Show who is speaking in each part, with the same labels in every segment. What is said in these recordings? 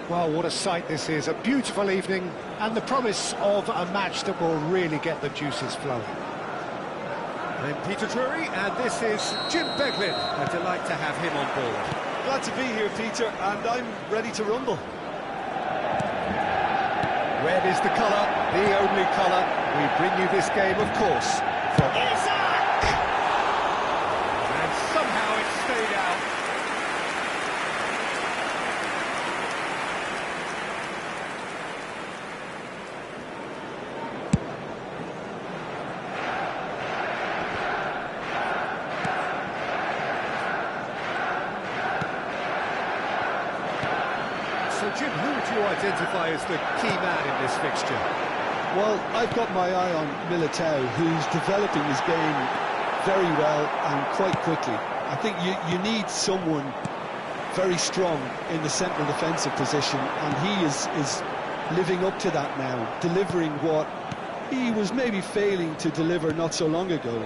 Speaker 1: Well, what a sight this is, a beautiful evening and the promise of a match that will really get the juices flowing.
Speaker 2: I'm Peter Drury and this is Jim Beglin. A delight to have him on board.
Speaker 3: Glad to be here, Peter, and I'm ready to rumble.
Speaker 2: Red is the colour, the only colour. We bring you this game, of course, from Isaac! And somehow it stayed out. So, Jim, who would you identify as the key man in this fixture?
Speaker 3: Well, I've got my eye on Militao, who's developing his game very well and quite quickly. I think you need someone very strong in the central defensive position, and he is living up to that now, delivering what he was maybe failing to deliver not so long ago.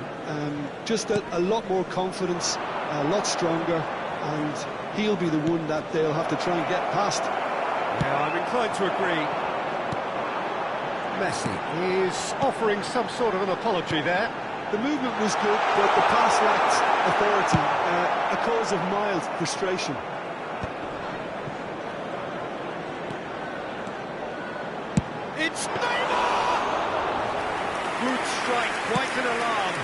Speaker 3: Just a lot more confidence, a lot stronger, and he'll be the one that they'll have to try and get past.
Speaker 2: Yeah, I'm inclined to agree.
Speaker 1: Messi is offering some sort of an apology there.
Speaker 3: The movement was good, but the pass lacked authority, a cause of mild frustration.
Speaker 2: It's Neymar! Good strike, quite an alarm.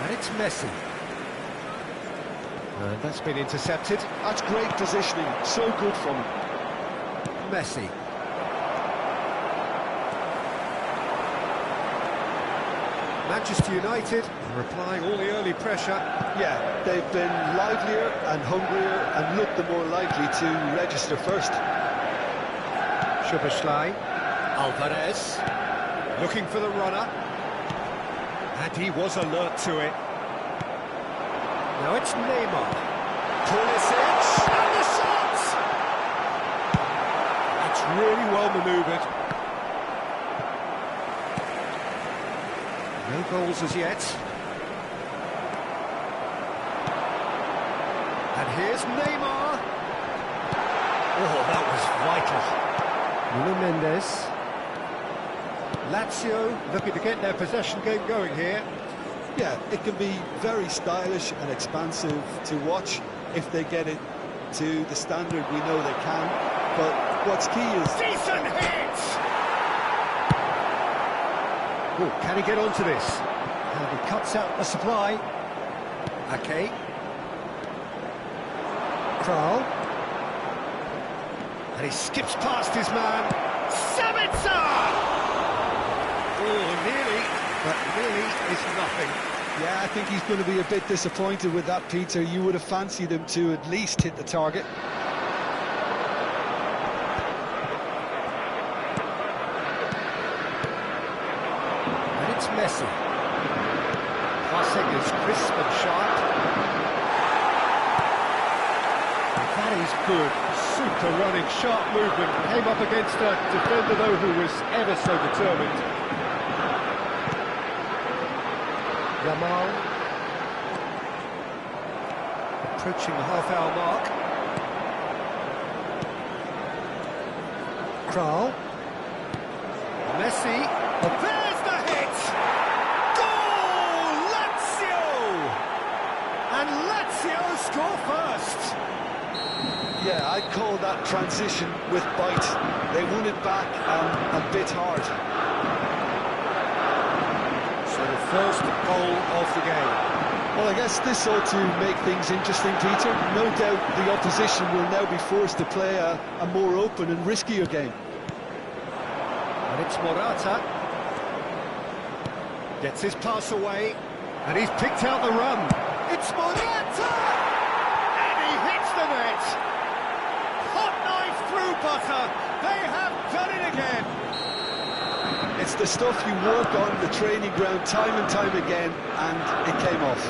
Speaker 2: And it's Messi. And that's been intercepted.
Speaker 3: That's great positioning, so good from him.
Speaker 2: Messi. Manchester United replying all the early pressure.
Speaker 3: Yeah, they've been livelier and hungrier and looked the more likely to register first.
Speaker 2: Szoboszlai. Alvarez. Looking for the runner. And he was alert to it. Now it's Neymar. Pulisic. And the shot! That's really well manoeuvred. No goals as yet. And here's Neymar. Oh, that was vital. Nuno Mendes. Lazio looking to get their possession game going here.
Speaker 3: Yeah, it can be very stylish and expansive to watch if they get it to the standard we know they can. But what's key is...
Speaker 2: Decent hit! Oh, can he get onto this? And he cuts out the supply. Okay. Kral. And he skips past his man. Sabitzer! Oh, nearly, but nearly is nothing.
Speaker 3: Yeah, I think he's going to be a bit disappointed with that, Peter. You would have fancied him to at least hit the target.
Speaker 2: And it's Messi. Passing is crisp and sharp. And that is good. Super running, sharp movement. Came up against a defender, though, who was ever so determined. Yamal. Approaching the half-hour mark. Kral. Messi. There's the hit! Goal! Lazio! And Lazio score first.
Speaker 3: Yeah, I'd call that transition with bite. They won it back and a bit hard.
Speaker 2: So the first goal of the game.
Speaker 3: Well, I guess this ought to make things interesting, Peter. No doubt the opposition will now be forced to play a more open and riskier game.
Speaker 2: And it's Morata. Gets his pass away. And he's picked out the run. It's Morata! And he hits the net! Hot knife through butter. They have done it again.
Speaker 3: It's the stuff you work on the training ground time and time again, and it came off.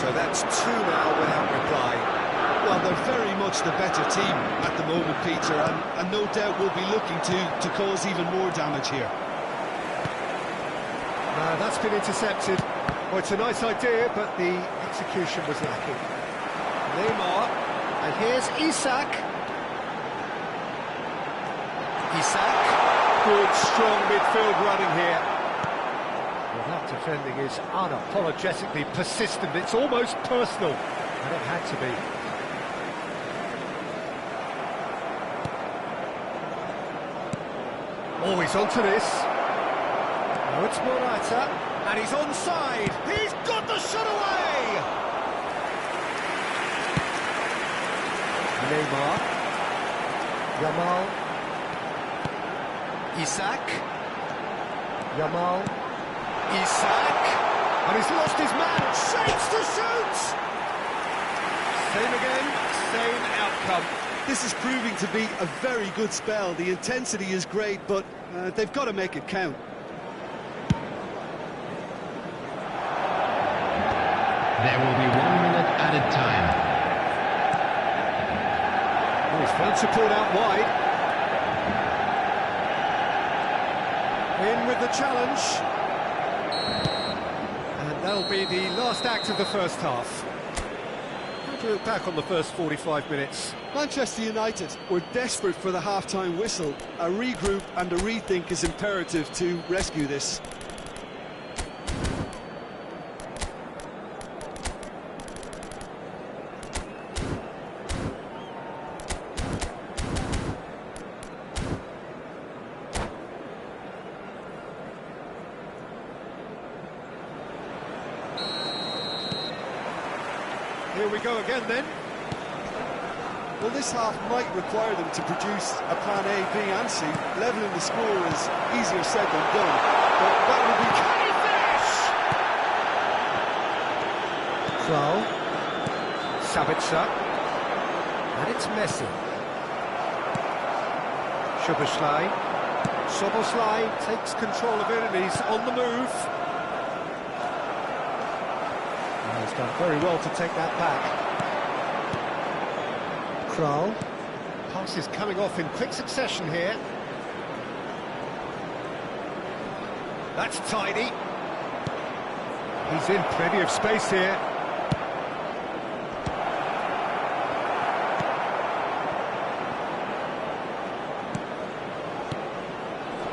Speaker 2: So that's two now without reply.
Speaker 3: Well, they're very much the better team at the moment, Peter, and no doubt will be looking to cause even more damage here.
Speaker 2: That's been intercepted. Well, it's a nice idea, but the execution was lacking. Neymar, and here's Isak. Isak, good, strong midfield running here. Well, that defending is unapologetically persistent. It's almost personal, and it had to be. Oh, he's onto this. Now it's Morata, and he's onside. He's got the shot away! Neymar. Yamal. Isak. Yamal. Isak. And he's lost his man. Shapes to shoot! Same again, same outcome.
Speaker 3: This is proving to be a very good spell. The intensity is great, but they've got to make it count.
Speaker 4: There will be 1 minute added time.
Speaker 2: Oh, he's found support out wide. In with the challenge. And that'll be the last act of the first half. How do you look back on the first 45 minutes?
Speaker 3: Manchester United were desperate for the half-time whistle. A regroup and a rethink is imperative to rescue this.
Speaker 2: Here we go again then.
Speaker 3: Well, this half might require them to produce a plan A, B and C. Levelling the score is easier said than done, but that will be...
Speaker 2: Kral. Sabitzer. And it's Messi. Szoboszlai. Szoboszlai takes control of it and he's on the move. He's done very well to take that back. Kral. Passes coming off in quick succession here. That's tidy. He's in plenty of space here.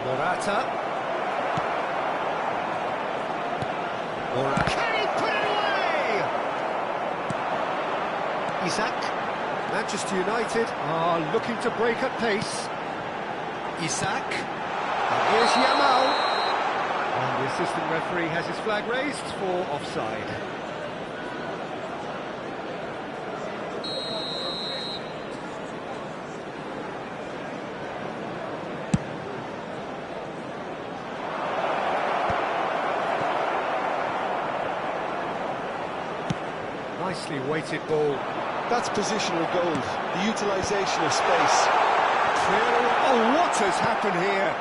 Speaker 2: Morata. Morata. Can he put it away? Isak. Manchester United are looking to break at pace. Isak. And here's Yamal. And the assistant referee has his flag raised for offside. Nicely weighted ball.
Speaker 3: That's positional gold, the utilisation of space.
Speaker 2: Oh, what has happened here?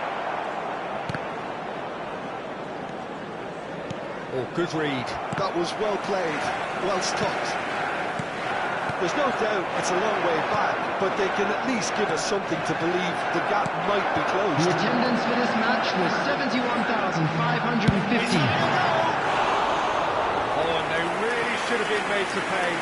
Speaker 2: Oh, good read.
Speaker 3: That was well played, well stopped. There's no doubt it's a long way back, but they can at least give us something to believe the gap might be closed.
Speaker 4: The attendance for this match was 71,550.
Speaker 2: Oh, and they really should have been made to pay.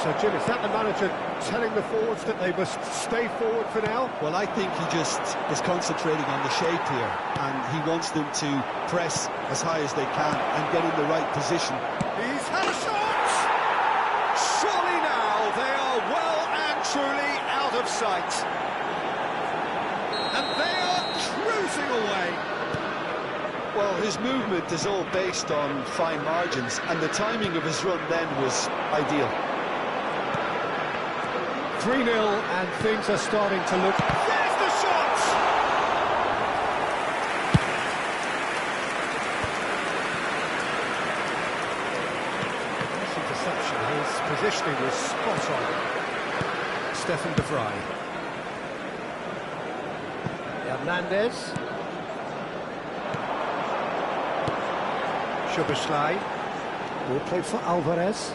Speaker 1: So, Jim, is that the manager telling the forwards that they must stay forward for now?
Speaker 3: Well, I think he just is concentrating on the shape here, and he wants them to press as high as they can and get in the right position.
Speaker 2: He's had a shot! Surely now they are well and truly out of sight. And they are cruising away.
Speaker 3: Well, his movement is all based on fine margins, and the timing of his run then was ideal.
Speaker 1: 3-0, and things are starting to look...
Speaker 2: There's the shot!
Speaker 1: Nice interception. His positioning was spot on.
Speaker 2: Stefan de Vrij.
Speaker 1: Hernandez. Szoboszlai. Ball played for Alvarez.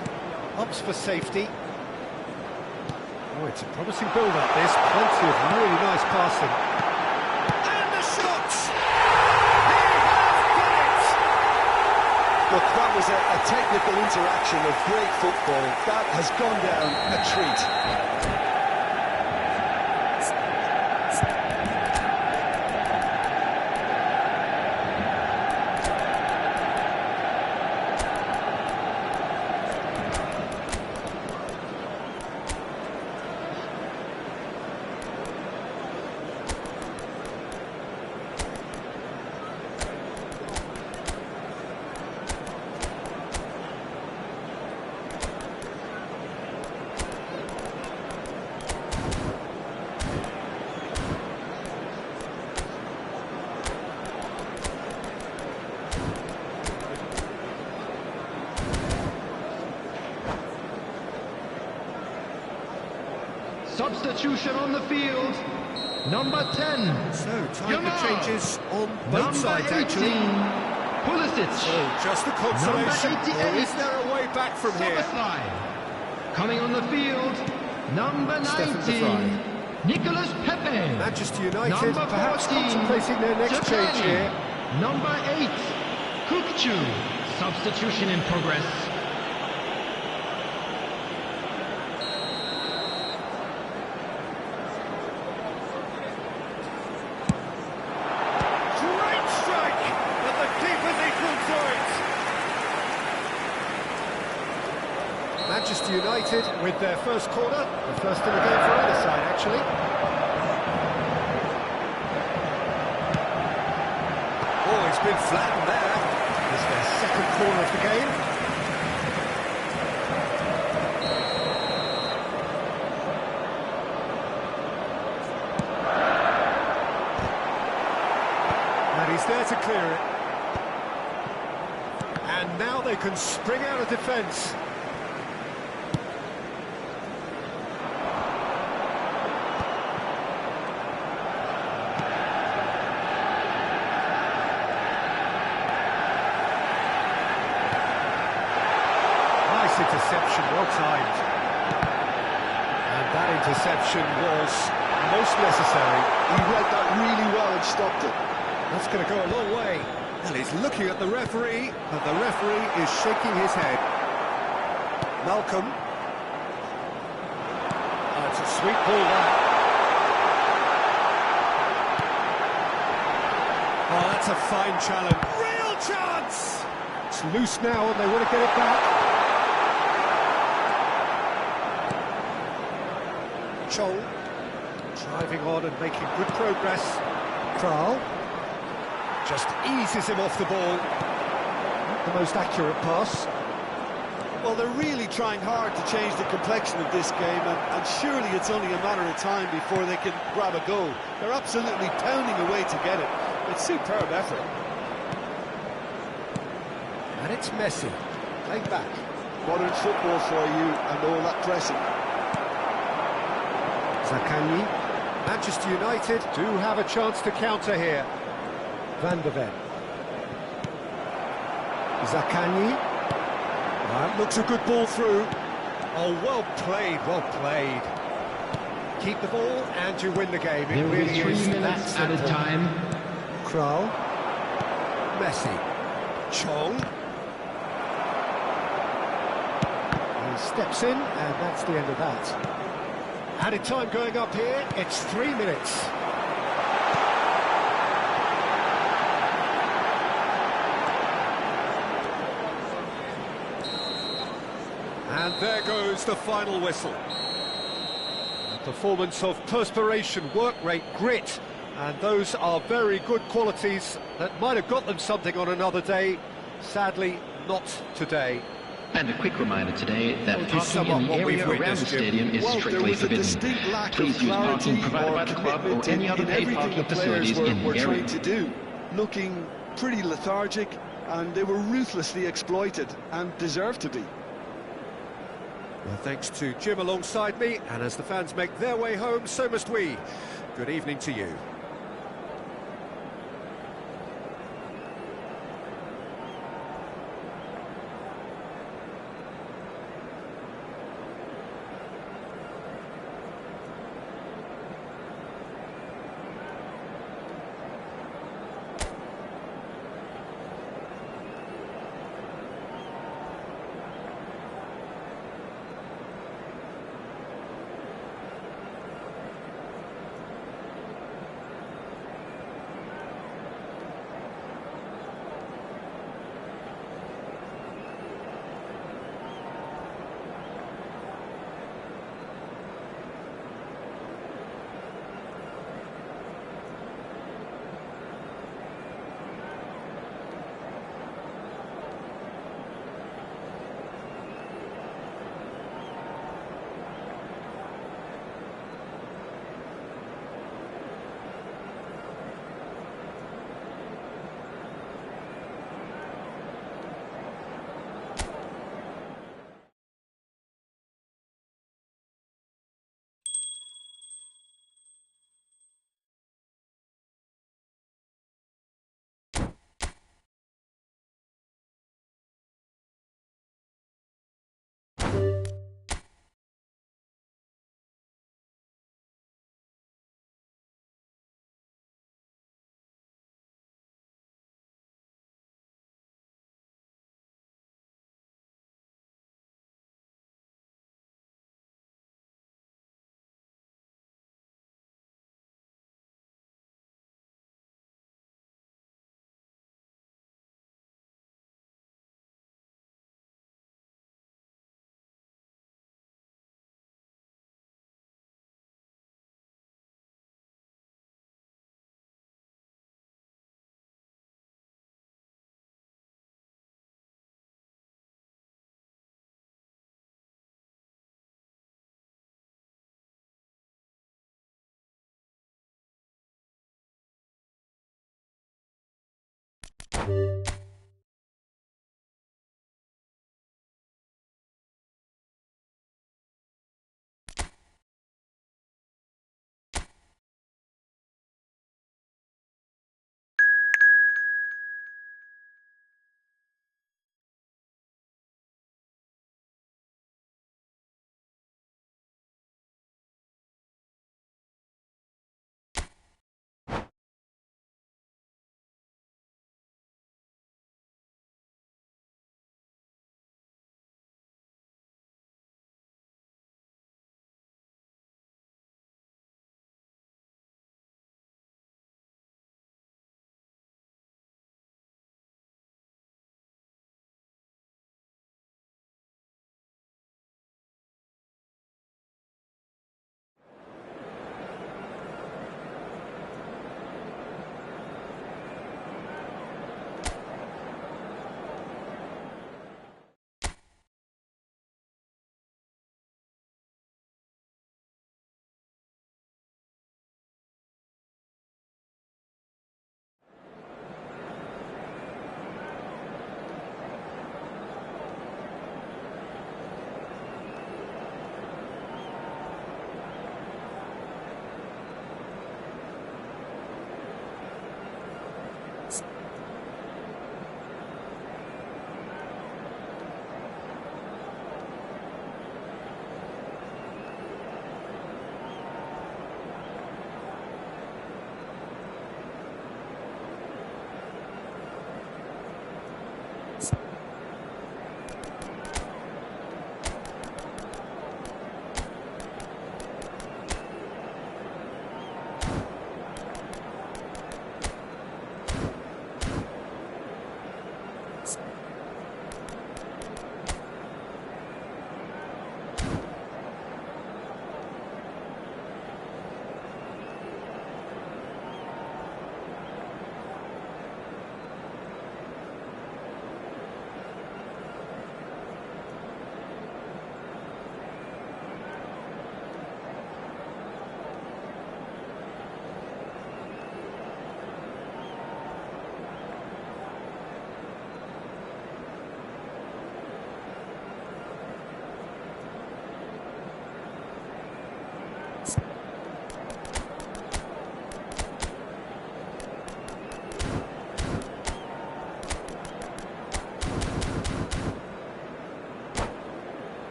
Speaker 1: Opts for safety. Oh, it's a promising build-up, this. Plenty of really nice passing.
Speaker 2: And the shot! He has done it!
Speaker 3: Look, that was a technical interaction of great football. That has gone down a treat.
Speaker 4: Substitution on the field. Number 10.
Speaker 2: So, time
Speaker 4: Yamal.
Speaker 2: for changes on both
Speaker 4: Number
Speaker 2: sides,
Speaker 4: 18.
Speaker 2: actually.
Speaker 4: Pulisic.
Speaker 2: Oh, just the consolation.
Speaker 4: Number 88.
Speaker 2: Or is there a way back from here?
Speaker 4: Szoboszlai. Coming on the field. Number
Speaker 2: Stefan de
Speaker 4: 19.
Speaker 2: Vrij.
Speaker 4: Nicolas Pepe.
Speaker 2: Manchester United
Speaker 4: Number
Speaker 2: perhaps
Speaker 4: 14.
Speaker 2: contemplating their next
Speaker 4: Giovanni.
Speaker 2: change here.
Speaker 4: Number 8. Kukcu. Substitution in progress.
Speaker 2: Great strike, but the keeper's equal to it.
Speaker 1: Manchester United with their first corner. The first in the game for either side, actually.
Speaker 2: Oh, it's been flattened there.
Speaker 1: It's their second corner of the game. And he's there to clear it. And now they can spring out of defence. Nice interception, well timed. And that interception was most necessary.
Speaker 3: He read that really well and stopped it.
Speaker 1: That's going to go a long way.
Speaker 2: Well, he's looking at the referee, but the referee is shaking his head. Malcolm.
Speaker 1: Oh, it's a sweet ball, that.
Speaker 2: Oh, that's a fine challenge. Real chance!
Speaker 1: It's loose now and they want to get it back.
Speaker 2: Chol.
Speaker 1: Driving on and making good progress. Kral. Just eases him off the ball. Not the most accurate pass.
Speaker 3: Well, they're really trying hard to change the complexion of this game, and surely it's only a matter of time before they can grab a goal. They're absolutely pounding away to get it. It's superb effort.
Speaker 1: And it's Messi. Played back.
Speaker 3: Modern football for you and all that pressing.
Speaker 1: Zaccagni. Manchester United do have a chance to counter here. Van de Ven. Zaccagni. That looks a good ball through.
Speaker 2: Oh, well played, well played.
Speaker 1: Keep the ball and you win the game. It
Speaker 4: There will be
Speaker 1: really
Speaker 4: 3
Speaker 1: is that
Speaker 4: minutes at a
Speaker 1: simple.
Speaker 4: time.
Speaker 1: Kral. Messi.
Speaker 2: Chong.
Speaker 1: He's steps in, and that's the end of that.
Speaker 2: Added time going up here, it's 3 minutes. And there goes the final whistle. A performance of perspiration, work rate, grit, and those are very good qualities that might have got them something on another day. Sadly, not today.
Speaker 4: And a quick reminder today that
Speaker 2: Well,
Speaker 4: parking in the
Speaker 2: what we've
Speaker 4: area around the
Speaker 2: witnessed, Jim.
Speaker 4: stadium is
Speaker 3: Well, there
Speaker 4: strictly
Speaker 3: was a
Speaker 4: forbidden.
Speaker 3: distinct lack
Speaker 4: Please
Speaker 3: of
Speaker 4: use
Speaker 3: clarity
Speaker 4: parking provided
Speaker 3: or
Speaker 4: by the club or
Speaker 3: commitment
Speaker 4: any
Speaker 3: in
Speaker 4: other paid
Speaker 3: everything
Speaker 4: parking
Speaker 3: the players
Speaker 4: facilities in
Speaker 3: were
Speaker 4: the
Speaker 3: trying
Speaker 4: area.
Speaker 3: to do, looking pretty lethargic, and they were ruthlessly exploited and deserved to be.
Speaker 2: Well, thanks to Jim alongside me, and as the fans make their way home, so must we. Good evening to you.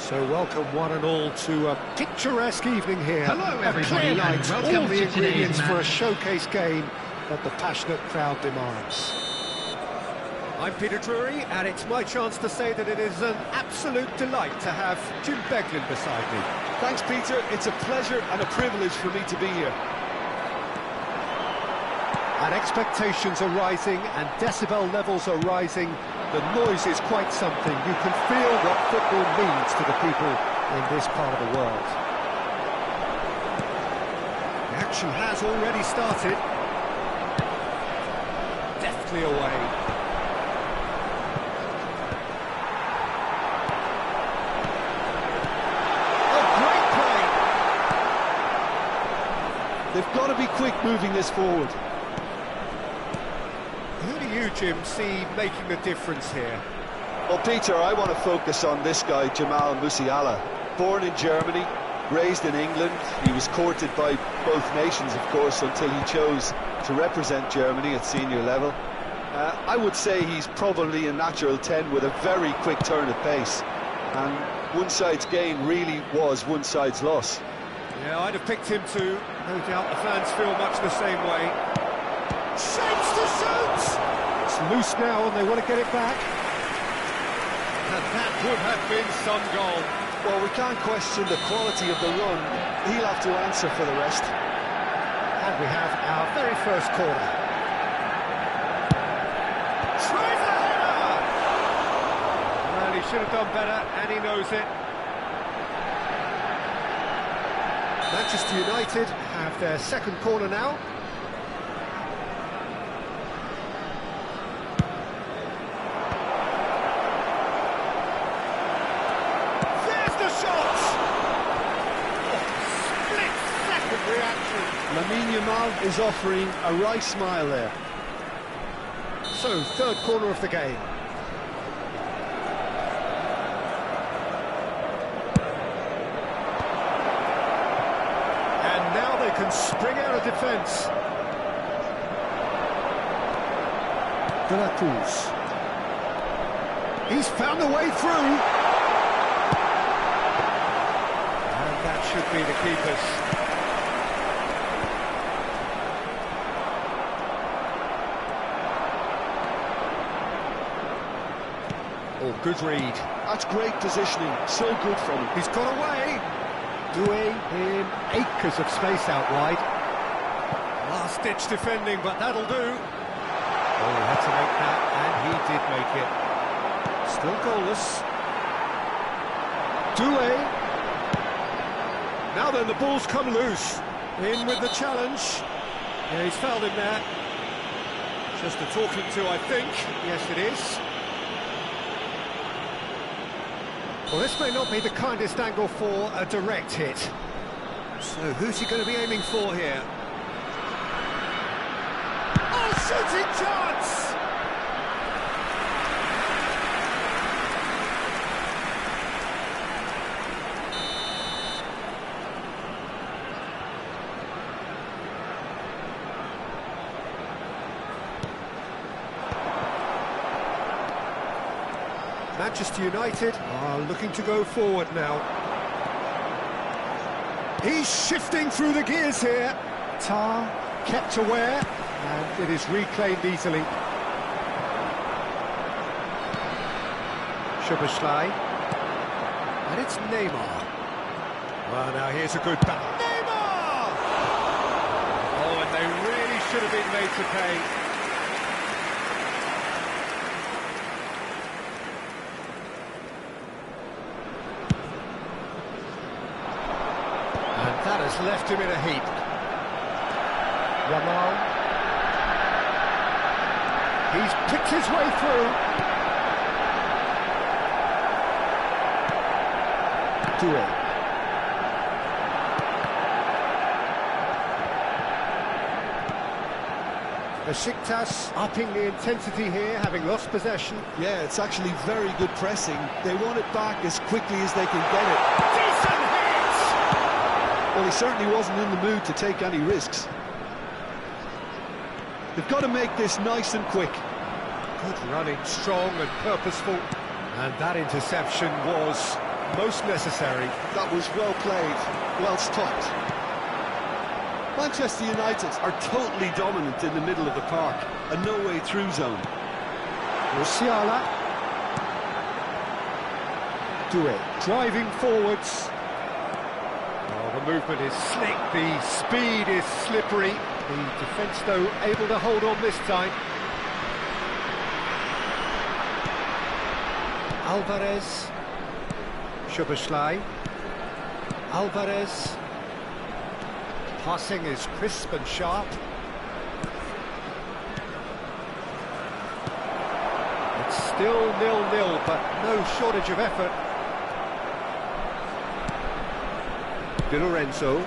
Speaker 1: So welcome one and all to a picturesque evening here.
Speaker 4: Hello,
Speaker 1: A
Speaker 4: everybody,
Speaker 1: clear
Speaker 4: and
Speaker 1: night,
Speaker 4: welcome
Speaker 1: all the
Speaker 4: to today's
Speaker 1: ingredients for a
Speaker 4: match.
Speaker 1: showcase game that the passionate crowd demands.
Speaker 2: I'm Peter Drury, and it's my chance to say that it is an absolute delight to have Jim Beglin beside me.
Speaker 3: Thanks, Peter. It's a pleasure and a privilege for me to be here.
Speaker 1: And expectations are rising and decibel levels are rising. The noise is quite something. You can feel what football means to the people in this part of the world.
Speaker 2: The action has already started. Deftly away. Oh, great play!
Speaker 3: They've got to be quick moving this forward.
Speaker 2: Who do you, Jim, see making the difference here?
Speaker 3: Well, Peter, I want to focus on this guy, Jamal Musiala. Born in Germany, raised in England. He was courted by both nations, of course, until he chose to represent Germany at senior level. I would say he's probably a natural 10 with a very quick turn of pace. And one side's gain really was one side's loss.
Speaker 2: Yeah, I'd have picked him too. No doubt the fans feel much the same way. Shapes to shoot!
Speaker 1: It's loose now and they want to get it back.
Speaker 2: And that would have been some goal.
Speaker 3: Well, we can't question the quality of the run. He'll have to answer for the rest.
Speaker 1: And we have our very first corner.
Speaker 2: Tries a header! Well, he should have done better, and he knows it.
Speaker 1: Manchester United have their second corner now.
Speaker 2: There's the shot! Split-second reaction.
Speaker 3: Lamine Yamal is offering a right smile there.
Speaker 1: So, third corner of the game.
Speaker 2: And now they can spring out of defence.
Speaker 1: De La Cruz. He's found a way through.
Speaker 2: And that should be the keeper's.
Speaker 1: Oh, good read.
Speaker 3: That's great positioning. So good from him.
Speaker 2: He's got away.
Speaker 1: Doing in acres of space out wide.
Speaker 2: Last-ditch defending, but that'll do.
Speaker 1: Oh, he had to make that, and he did make it. Still goalless. Doué.
Speaker 2: Now then, the ball's come loose. In with the challenge. Yeah, he's fouled him there. Just a talking to, I think. Yes, it is.
Speaker 1: Well, this may not be the kindest angle for a direct hit.
Speaker 2: So who's he going to be aiming for here? Oh, shooting chance!
Speaker 1: Manchester United are looking to go forward now.
Speaker 2: He's shifting through the gears here.
Speaker 1: Tar kept aware, and it is reclaimed easily. Szoboszlai. And it's Neymar.
Speaker 2: Well, now here's a good back. Neymar! Oh, and they really should have been made to pay.
Speaker 1: And that has left him in a heap. Yamal. He's picked his way through. Doué. Besiktas upping the intensity here, having lost possession.
Speaker 3: Yeah, it's actually very good pressing. They want it back as quickly as they can get it.
Speaker 2: Decent hit!
Speaker 3: Well, he certainly wasn't in the mood to take any risks. They've got to make this nice and quick.
Speaker 1: Good running, strong and purposeful. And that interception was
Speaker 2: most necessary.
Speaker 3: That was well played, well stopped. Manchester United are totally dominant in the middle of the park, a no-way through zone.
Speaker 1: Musiala. Doué driving forwards. Oh, the movement is slick, the speed is slippery. The defence, though, able to hold on this time. Alvarez. Szoboszlai. Alvarez. Passing is crisp and sharp. It's still 0-0, but no shortage of effort. Di Lorenzo.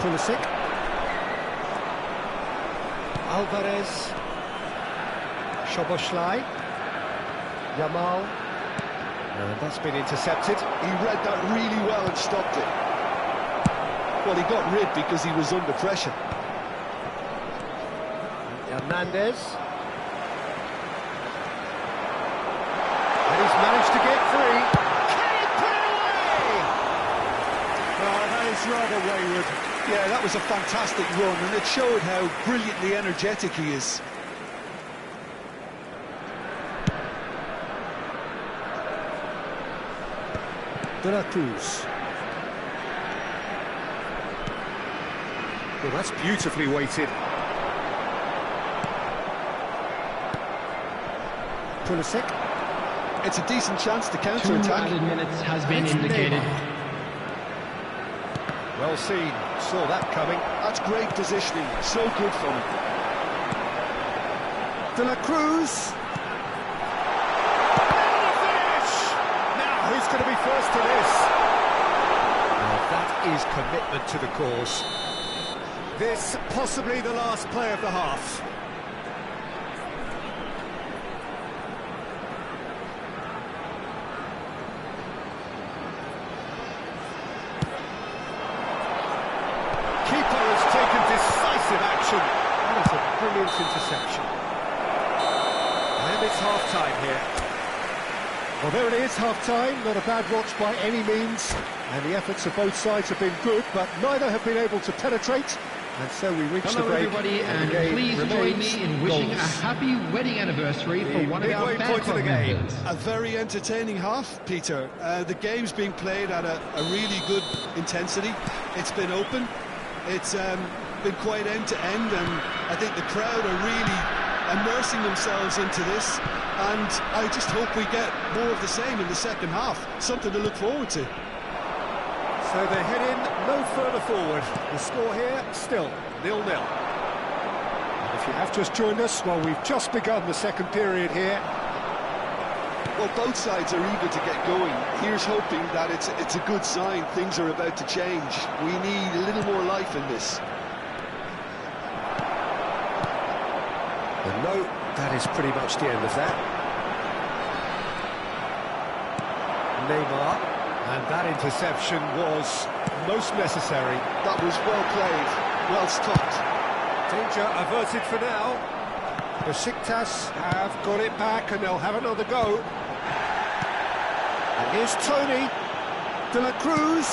Speaker 1: Pulisic. Alvarez. Szoboszlai. Yamal. And that's been intercepted.
Speaker 3: He read that really well and stopped it. Well, he got rid because he was under pressure.
Speaker 1: Hernandez. And he's managed to get free. Can he put it away?
Speaker 3: Oh, that is rather wayward. Yeah, that was a fantastic run, and it showed how brilliantly energetic he is.
Speaker 1: De La Cruz. Well, that's beautifully weighted. Pulisic.
Speaker 3: It's a decent chance to
Speaker 4: 2
Speaker 3: counter-attack.
Speaker 4: added minutes has been
Speaker 1: It's
Speaker 4: indicated.
Speaker 1: Neymar. Well seen, saw that coming.
Speaker 3: That's great positioning, so good from him.
Speaker 1: De La Cruz. Who's going to be first to this? Now that is commitment to the cause. This possibly the last play of the half. Keeper has taken decisive action. That is a brilliant interception. And it's half-time here. Well, there it is, half-time. Not a bad watch by any means. And the efforts of both sides have been good, but neither have been able to penetrate. And so we reach the
Speaker 4: Hello
Speaker 1: break.
Speaker 4: everybody, and
Speaker 1: the game
Speaker 4: please join
Speaker 1: remains
Speaker 4: me in wishing a
Speaker 1: goals.
Speaker 4: happy wedding anniversary for one of our
Speaker 1: midway
Speaker 4: fan
Speaker 1: point of
Speaker 4: club
Speaker 1: the game.
Speaker 4: members.
Speaker 3: A very entertaining half, Peter. The game's being played at a really good intensity. It's been open. It's been quite end-to-end, and I think the crowd are really immersing themselves into this. And I just hope we get more of the same in the second half. Something to look forward to.
Speaker 1: So they head in no further forward. The score here, still 0-0. And if you have just joined us, well, we've just begun the second period here.
Speaker 3: Well, both sides are eager to get going. Here's hoping that it's a good sign. Things are about to change. We need a little more life in this.
Speaker 1: And no, that is pretty much the end of that. Neymar, and that interception was most necessary.
Speaker 3: That was well played, well stopped.
Speaker 1: Danger averted for now. Besiktas have got it back and they'll have another go. And here's Tony. De La Cruz.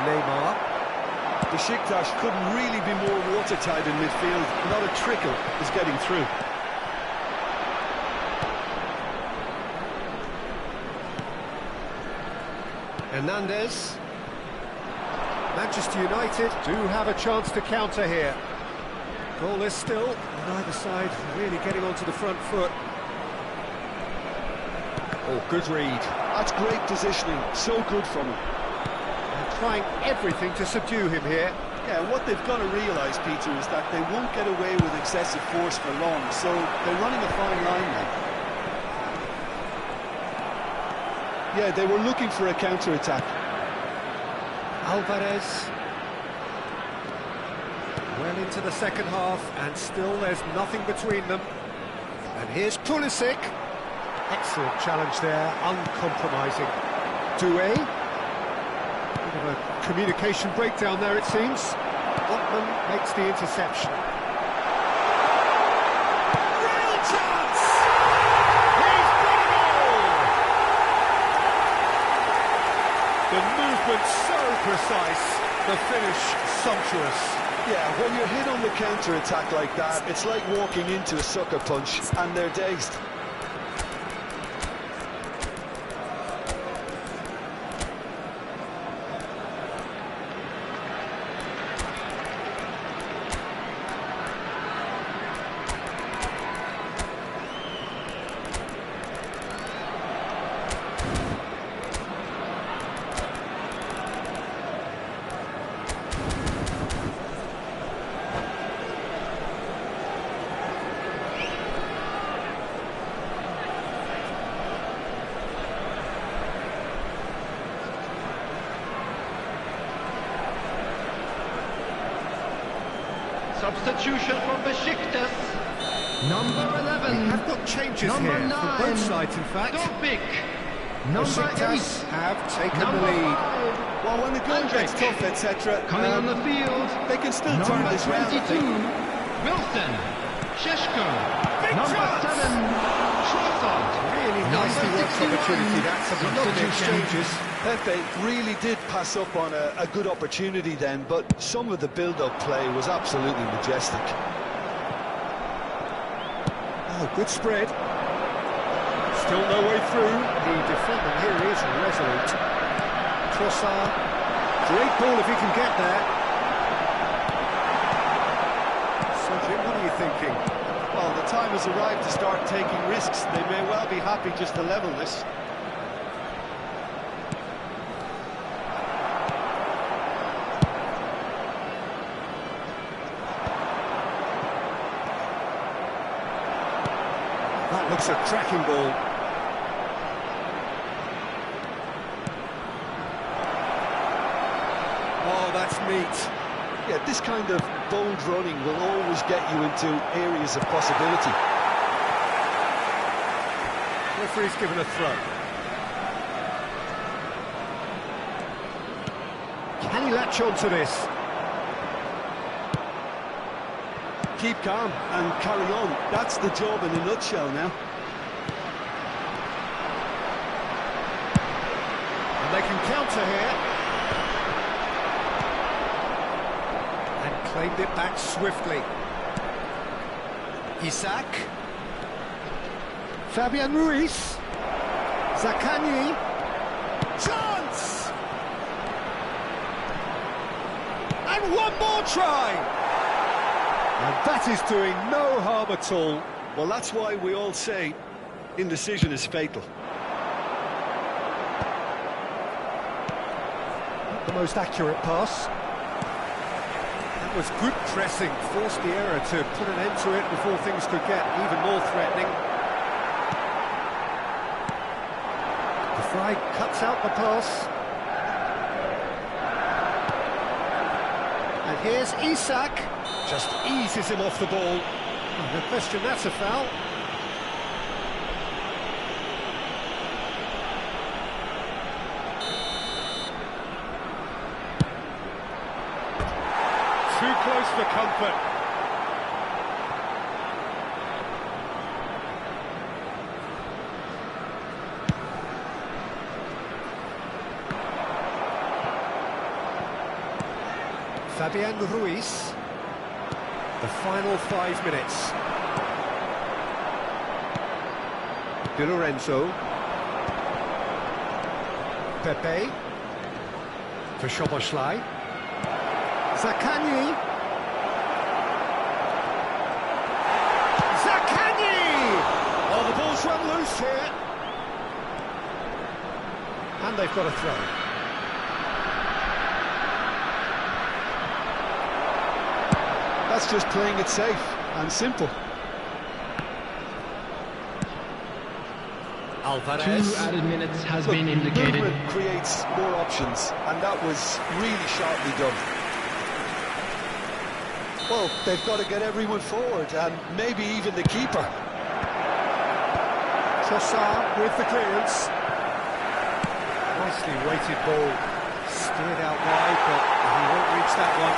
Speaker 1: Neymar.
Speaker 3: Besiktas couldn't really be more watertight in midfield. Not a trickle is getting through.
Speaker 1: Hernandez. Manchester United do have a chance to counter here. Goalless still, and either side really getting onto the front foot. Oh, good read.
Speaker 3: That's great positioning, so good from him.
Speaker 1: And trying everything to subdue him here.
Speaker 3: Yeah, what they've got to realise, Peter, is that they won't get away with excessive force for long, so they're running a fine line now. Yeah, they were looking for a counter-attack.
Speaker 1: Alvarez. Well into the second half, and still there's nothing between them. And here's Pulisic. Excellent challenge there, uncompromising. Doué. Bit of a communication breakdown there, it seems. Otman makes the interception. Real chance! He's got it all! The movement so precise, the finish sumptuous.
Speaker 3: Yeah, when you're hit on the counter-attack like that, it's like walking into a sucker punch, and they're dazed.
Speaker 4: Substitution for Besiktas. Number 11.
Speaker 1: I've got changes
Speaker 4: Number
Speaker 1: here
Speaker 4: 9.
Speaker 1: for both sides, in fact.
Speaker 4: Dobik. Number
Speaker 1: Besiktas
Speaker 4: 8.
Speaker 1: have taken
Speaker 4: Number
Speaker 1: the lead.
Speaker 4: 5.
Speaker 3: Well, when the going gets
Speaker 4: Henrique.
Speaker 3: tough, etc.,
Speaker 4: Coming on the field.
Speaker 3: they can still turn
Speaker 4: Number
Speaker 3: this round.
Speaker 4: 22. Wilson. Sheshko.
Speaker 1: Big
Speaker 4: Number
Speaker 1: chance.
Speaker 4: 7. Trossard.
Speaker 1: Really nicely
Speaker 4: Number
Speaker 1: worked
Speaker 4: 61.
Speaker 1: opportunity. That's some lovely exchanges.
Speaker 3: Pepe really did pass up on a good opportunity then, but some of the build-up play was absolutely majestic.
Speaker 1: Oh, good spread. Still no way through. The defender here is resolute. Trossard. Great ball if he can get there. So, Jim, what are you thinking?
Speaker 3: Well, the time has arrived to start taking risks. They may well be happy just to level this.
Speaker 1: That looks a cracking ball. Oh, that's neat.
Speaker 3: Yeah, this kind of bold running will always get you into areas of possibility.
Speaker 1: Referee's given a throw. Can he latch on to this?
Speaker 3: Keep calm and carry on. That's the job in a nutshell now.
Speaker 1: And they can counter here. And claimed it back swiftly. Isak. Fabian Ruiz. Zaccagni. Chance! And one more try! And that is doing no harm at all.
Speaker 3: Well, that's why we all say indecision is fatal.
Speaker 1: Not the most accurate pass. That was good pressing, forced the error to put an end to it before things could get even more threatening. The fly cuts out the pass. And here's Isak. Just eases him off the ball. Oh, no question, that's a foul. Too close for comfort. Fabian Ruiz. The final 5 minutes. Di Lorenzo. Pepe. For Szoboszlai. Zaccagni. Zaccagni! Oh, the ball's run loose here. And they've got a throw.
Speaker 3: That's just playing it safe and simple.
Speaker 1: Alvarez.
Speaker 4: 2 added minutes has
Speaker 3: Look,
Speaker 4: been indicated.
Speaker 3: movement creates more options, and that was really sharply done. Well, they've got to get everyone forward, and maybe even the keeper.
Speaker 1: Trossard with the clearance. Nicely weighted ball. Steered out wide, but he won't reach that one.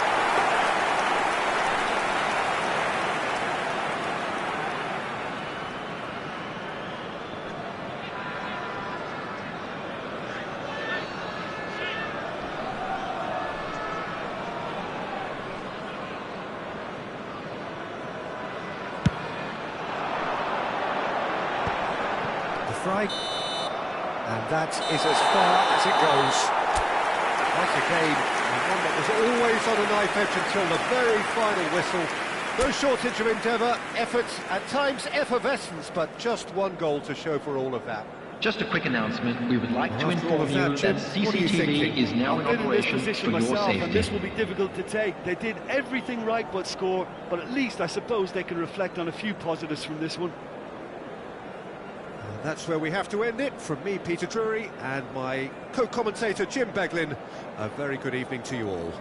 Speaker 2: fry. And that is as far as it goes.
Speaker 1: What a game, and one that was always on a knife edge until the very final whistle. No shortage of endeavour, effort, at times effervescence, but just one goal to show for all of that.
Speaker 4: Just a quick announcement. We would like to
Speaker 1: After all
Speaker 4: inform
Speaker 1: of that,
Speaker 4: you
Speaker 1: Jim,
Speaker 4: that
Speaker 1: what are you
Speaker 4: CCTV
Speaker 1: thinking?
Speaker 4: is now in
Speaker 5: I've been in this
Speaker 4: operation
Speaker 5: position
Speaker 4: for your
Speaker 5: myself, and this
Speaker 4: safety.
Speaker 5: will be difficult to take. They did everything right but score, but at least I suppose they can reflect on a few positives from this one.
Speaker 1: And that's where we have to end it. From me, Peter Drury, and my co-commentator, Jim Beglin, a very good evening to you all.